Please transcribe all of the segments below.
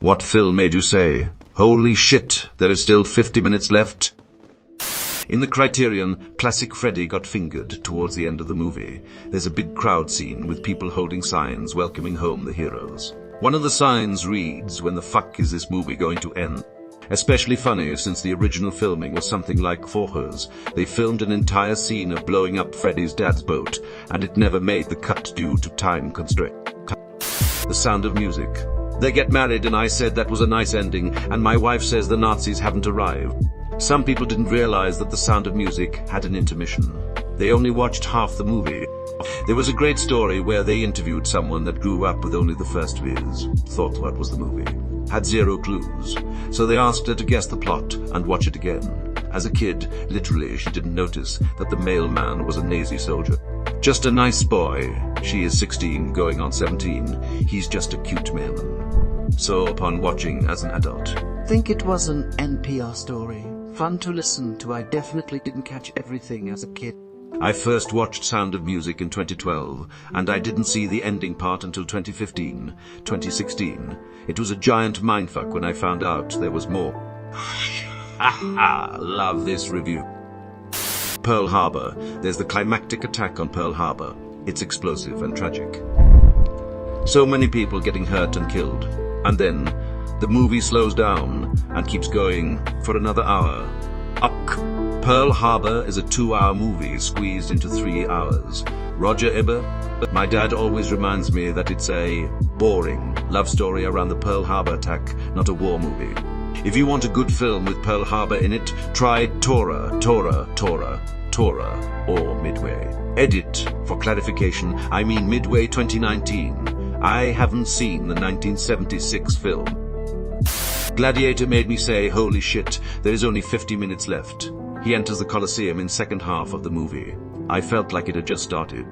What film made you say, "Holy shit, there is still 50 minutes left"? In the Criterion, classic Freddy got fingered towards the end of the movie. There's a big crowd scene with people holding signs welcoming home the heroes. One of the signs reads, "When the fuck is this movie going to end?" Especially funny since the original filming was something like 4 hours. They filmed an entire scene of blowing up Freddy's dad's boat, and it never made the cut due to time constraint. The Sound of Music. They get married and I said that was a nice ending, and my wife says the Nazis haven't arrived. Some people didn't realize that The Sound of Music had an intermission. They only watched half the movie. There was a great story where they interviewed someone that grew up with only the first viz, thought what was the movie, had 0 clues. So they asked her to guess the plot and watch it again. As a kid, literally, she didn't notice that the mailman was a Nazi soldier. Just a nice boy. She is 16, going on 17. He's just a cute mailman. So upon watching as an adult, think it was an NPR story. Fun to listen to. I definitely didn't catch everything as a kid. I first watched Sound of Music in 2012, and I didn't see the ending part until 2015, 2016. It was a giant mindfuck when I found out there was more. Love this review. Pearl Harbor. There's the climactic attack on Pearl Harbor. It's explosive and tragic. So many people getting hurt and killed. And then, the movie slows down and keeps going for another hour. Pearl Harbor is a 2-hour movie squeezed into 3 hours. Roger Ebert. My dad always reminds me that it's a boring love story around the Pearl Harbor attack, not a war movie. If you want a good film with Pearl Harbor in it, try Tora, or Midway. Edit, for clarification, I mean Midway 2019. I haven't seen the 1976 film. Gladiator made me say, "Holy shit, there is only 50 minutes left." He enters the Colosseum in second half of the movie. I felt like it had just started.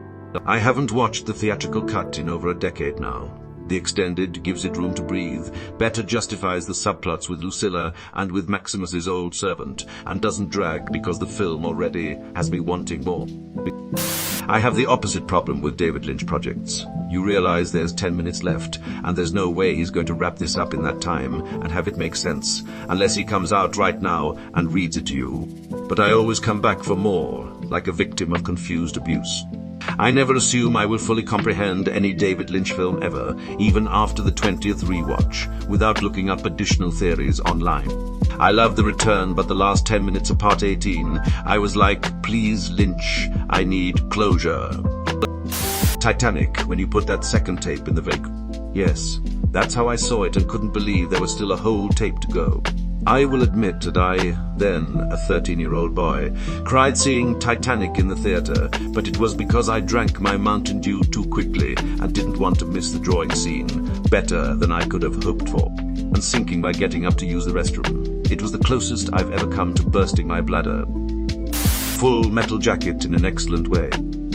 I haven't watched the theatrical cut in over a decade now. The extended gives it room to breathe, better justifies the subplots with Lucilla and with Maximus's old servant, and doesn't drag because the film already has me wanting more. I have the opposite problem with David Lynch projects. You realize there's 10 minutes left, and there's no way he's going to wrap this up in that time and have it make sense, unless he comes out right now and reads it to you. But I always come back for more, like a victim of confused abuse. I never assume I will fully comprehend any David Lynch film ever, even after the 20th rewatch, without looking up additional theories online. I love The Return, but the last 10 minutes of part 18, I was like, please Lynch, I need closure. Titanic, when you put that second tape in the vacuum. Yes, that's how I saw it and couldn't believe there was still a whole tape to go. I will admit that I, then a 13-year-old boy, cried seeing Titanic in the theater, but it was because I drank my Mountain Dew too quickly and didn't want to miss the drawing scene, better than I could have hoped for, and sinking by getting up to use the restroom. It was the closest I've ever come to bursting my bladder. Full Metal Jacket in an excellent way.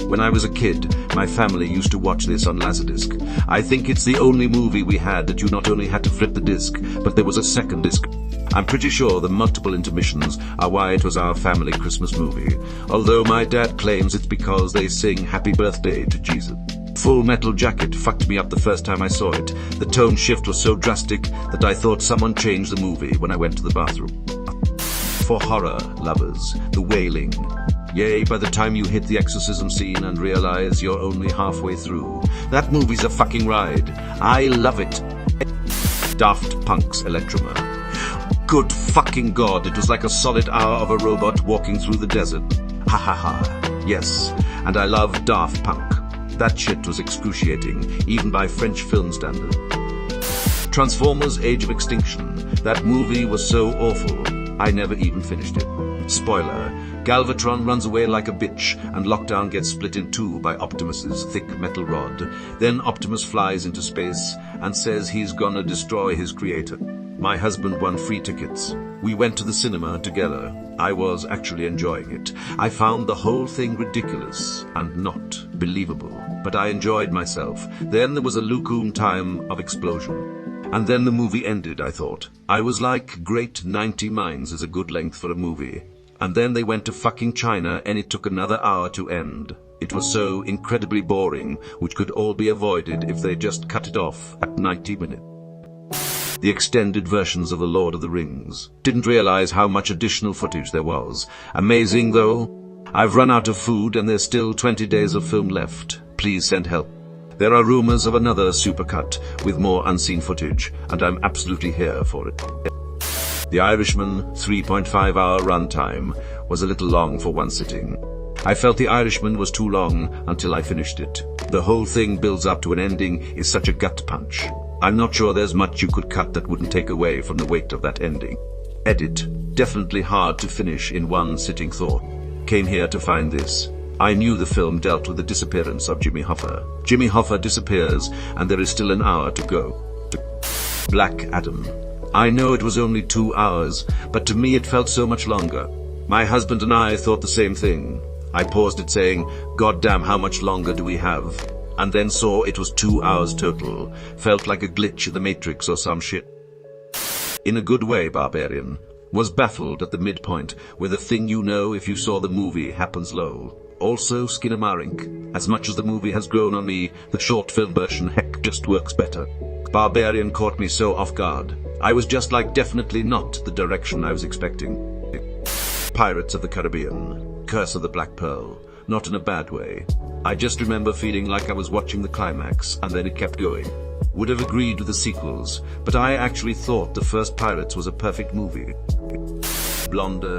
When I was a kid, my family used to watch this on Laserdisc. I think it's the only movie we had that you not only had to flip the disc, but there was a second disc. I'm pretty sure the multiple intermissions are why it was our family Christmas movie, although my dad claims it's because they sing Happy Birthday to Jesus. Full Metal Jacket fucked me up the first time I saw it. The tone shift was so drastic that I thought someone changed the movie when I went to the bathroom. For horror lovers, The Wailing. Yay, by the time you hit the exorcism scene and realize you're only halfway through. That movie's a fucking ride. I love it. Daft Punk's Electroma. Good fucking God, it was like a solid hour of a robot walking through the desert. Ha ha ha. Yes, and I love Daft Punk. That shit was excruciating, even by French film standard. Transformers Age of Extinction. That movie was so awful, I never even finished it. Spoiler, Galvatron runs away like a bitch, and Lockdown gets split in two by Optimus's thick metal rod. Then Optimus flies into space and says he's gonna destroy his creator. My husband won free tickets. We went to the cinema together. I was actually enjoying it. I found the whole thing ridiculous and not believable, but I enjoyed myself. Then there was a lukewarm time of explosion. And then the movie ended, I thought. I was like, great, 90 minutes is a good length for a movie. And then they went to fucking China and it took another hour to end. It was so incredibly boring, which could all be avoided if they just cut it off at 90 minutes. the extended versions of The Lord of the Rings. Didn't realize how much additional footage there was. Amazing though. I've run out of food and there's still 20 days of film left. Please send help. There are rumors of another supercut with more unseen footage, and I'm absolutely here for it. The Irishman 3.5-hour runtime was a little long for one sitting. I felt The Irishman was too long until I finished it. The whole thing builds up to an ending is such a gut punch. I'm not sure there's much you could cut that wouldn't take away from the weight of that ending. Edit, definitely hard to finish in one sitting thought. Came here to find this. I knew the film dealt with the disappearance of Jimmy Hoffa. Jimmy Hoffa disappears, and there is still an hour to go. Black Adam. I know it was only 2 hours, but to me it felt so much longer. My husband and I thought the same thing. I paused it saying, "God damn, how much longer do we have?" And then saw it was 2 hours total. Felt like a glitch in the Matrix or some shit. In a good way, Barbarian. Was baffled at the midpoint, where the thing you know if you saw the movie happens low. Also Skinamarink. As much as the movie has grown on me, the short film version heck just works better. Barbarian caught me so off guard. I was just like definitely not the direction I was expecting. Pirates of the Caribbean. Curse of the Black Pearl. Not in a bad way. I just remember feeling like I was watching the climax, and then it kept going. Would have agreed with the sequels, but I actually thought the first Pirates was a perfect movie. Blonder.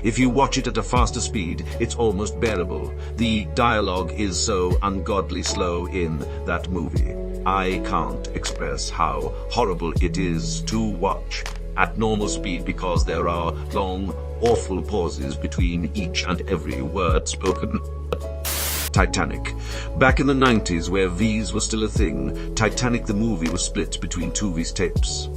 If you watch it at a faster speed, it's almost bearable. The dialogue is so ungodly slow in that movie. I can't express how horrible it is to watch at normal speed because there are long, awful pauses between each and every word spoken. Titanic. Back in the 90s, where V's were still a thing, Titanic the movie was split between two V's tapes.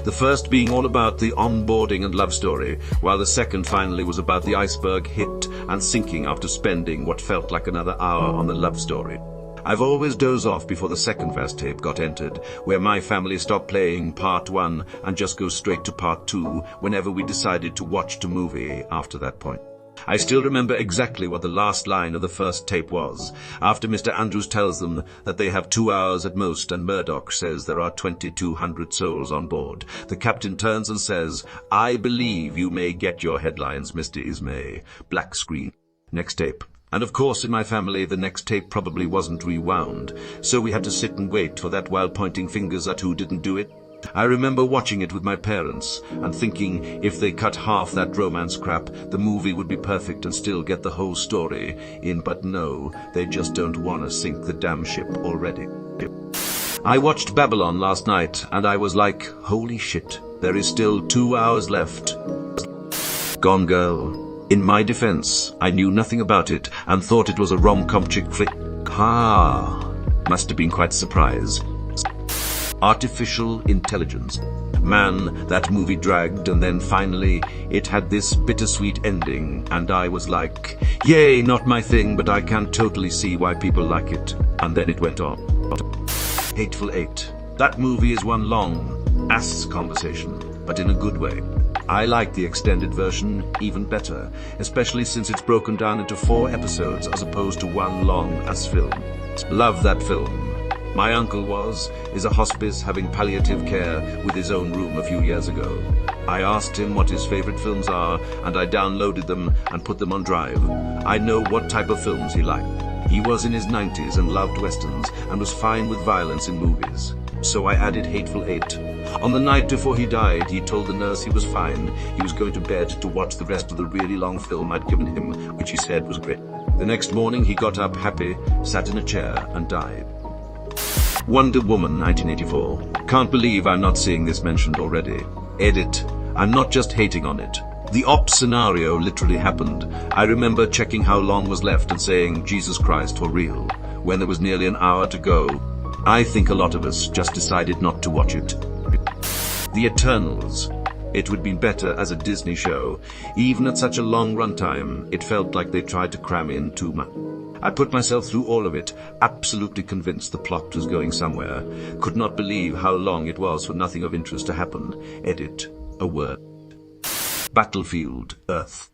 The first being all about the onboarding and love story, while the second finally was about the iceberg hit and sinking after spending what felt like another hour on the love story. I've always dozed off before the second fast tape got entered, where my family stopped playing part 1 and just goes straight to part 2 whenever we decided to watch the movie after that point. I still remember exactly what the last line of the first tape was, after Mr. Andrews tells them that they have 2 hours at most and Murdoch says there are 2,200 souls on board. The captain turns and says, "I believe you may get your headlines, Mr. Ismay." Black screen. Next tape. And of course in my family the next tape probably wasn't rewound, so we had to sit and wait for that while pointing fingers at who didn't do it. I remember watching it with my parents and thinking if they cut half that romance crap, the movie would be perfect and still get the whole story in, but no, they just don't want to sink the damn ship already. I watched Babylon last night and I was like, holy shit, there is still 2 hours left. Gone Girl. In my defense, I knew nothing about it and thought it was a rom-com chick flick. Must have been quite a surprise. Artificial intelligence. Man, that movie dragged and then finally it had this bittersweet ending and I was like, yay, not my thing, but I can totally see why people like it. And then it went on. Hateful Eight. That movie is one long ass conversation, but in a good way. I like the extended version even better, especially since it's broken down into 4 episodes as opposed to one long ass film. Love that film. My uncle is a hospice having palliative care with his own room a few years ago. I asked him what his favorite films are and I downloaded them and put them on Drive. I know what type of films he liked. He was in his 90s and loved westerns and was fine with violence in movies. So I added Hateful Eight. On the night before he died, he told the nurse he was fine. He was going to bed to watch the rest of the really long film I'd given him, which he said was great. The next morning he got up happy, sat in a chair and died. Wonder Woman 1984. Can't believe I'm not seeing this mentioned already. Edit. I'm not just hating on it. The op scenario literally happened. I remember checking how long was left and saying, Jesus Christ, for real, when there was nearly an hour to go. I think a lot of us just decided not to watch it. The Eternals. It would be better as a Disney show. Even at such a long runtime, it felt like they tried to cram in too much. I put myself through all of it, absolutely convinced the plot was going somewhere. Could not believe how long it was for nothing of interest to happen. Edit. A word. Battlefield Earth.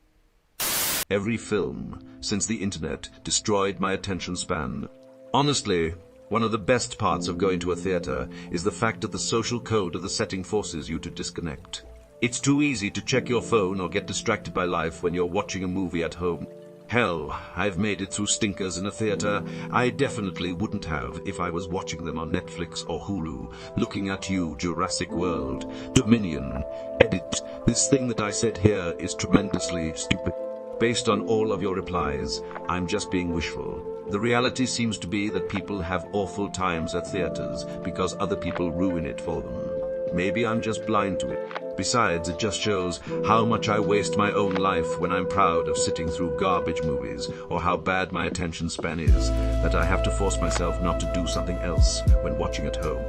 Every film since the internet destroyed my attention span. Honestly, One of the best parts of going to a theater is the fact that the social code of the setting forces you to disconnect. It's too easy to check your phone or get distracted by life when you're watching a movie at home. Hell, I've made it through stinkers in a theater I definitely wouldn't have if I was watching them on Netflix or Hulu, looking at you, Jurassic World, Dominion, Edit. This thing that I said here is tremendously stupid. Based on all of your replies, I'm just being wishful. The reality seems to be that people have awful times at theaters because other people ruin it for them. Maybe I'm just blind to it. Besides, it just shows how much I waste my own life when I'm proud of sitting through garbage movies, or how bad my attention span is, that I have to force myself not to do something else when watching at home.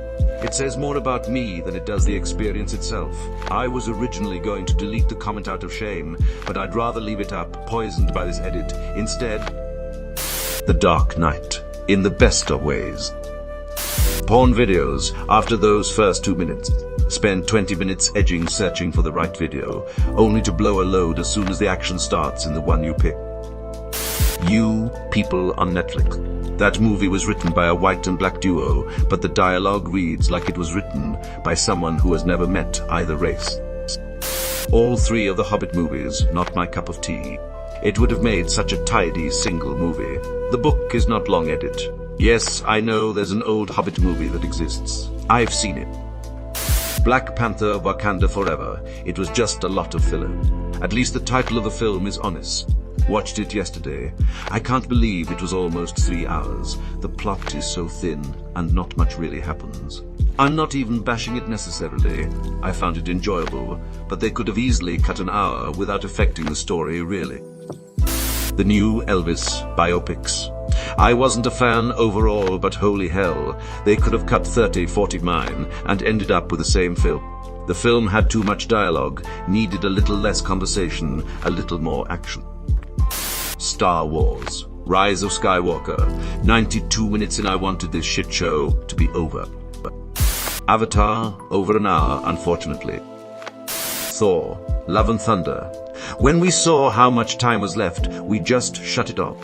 It says more about me than it does the experience itself. I was originally going to delete the comment out of shame, but I'd rather leave it up, poisoned by this edit. Instead, The Dark Knight, in the best of ways. Porn videos, after those first 2 minutes. Spend 20 minutes edging searching for the right video, only to blow a load as soon as the action starts in the one you pick. You People on Netflix. That movie was written by a white and black duo, but the dialogue reads like it was written by someone who has never met either race. All 3 of the Hobbit movies, not my cup of tea. It would have made such a tidy single movie. The book is not long, Edit. Yes, I know there's an old Hobbit movie that exists. I've seen it. Black Panther Wakanda Forever. It was just a lot of filler. At least the title of the film is honest. Watched it yesterday. I can't believe it was almost 3 hours. The plot is so thin, and not much really happens. I'm not even bashing it necessarily. I found it enjoyable, but they could have easily cut an hour without affecting the story, really. The new Elvis biopics. I wasn't a fan overall, but holy hell, they could have cut 30-40 mine and ended up with the same film. The film had too much dialogue, needed a little less conversation, a little more action. Star Wars, Rise of Skywalker. 92 minutes and I wanted this shit show to be over. Avatar, over an hour, unfortunately. Thor, Love and Thunder. When we saw how much time was left, we just shut it off.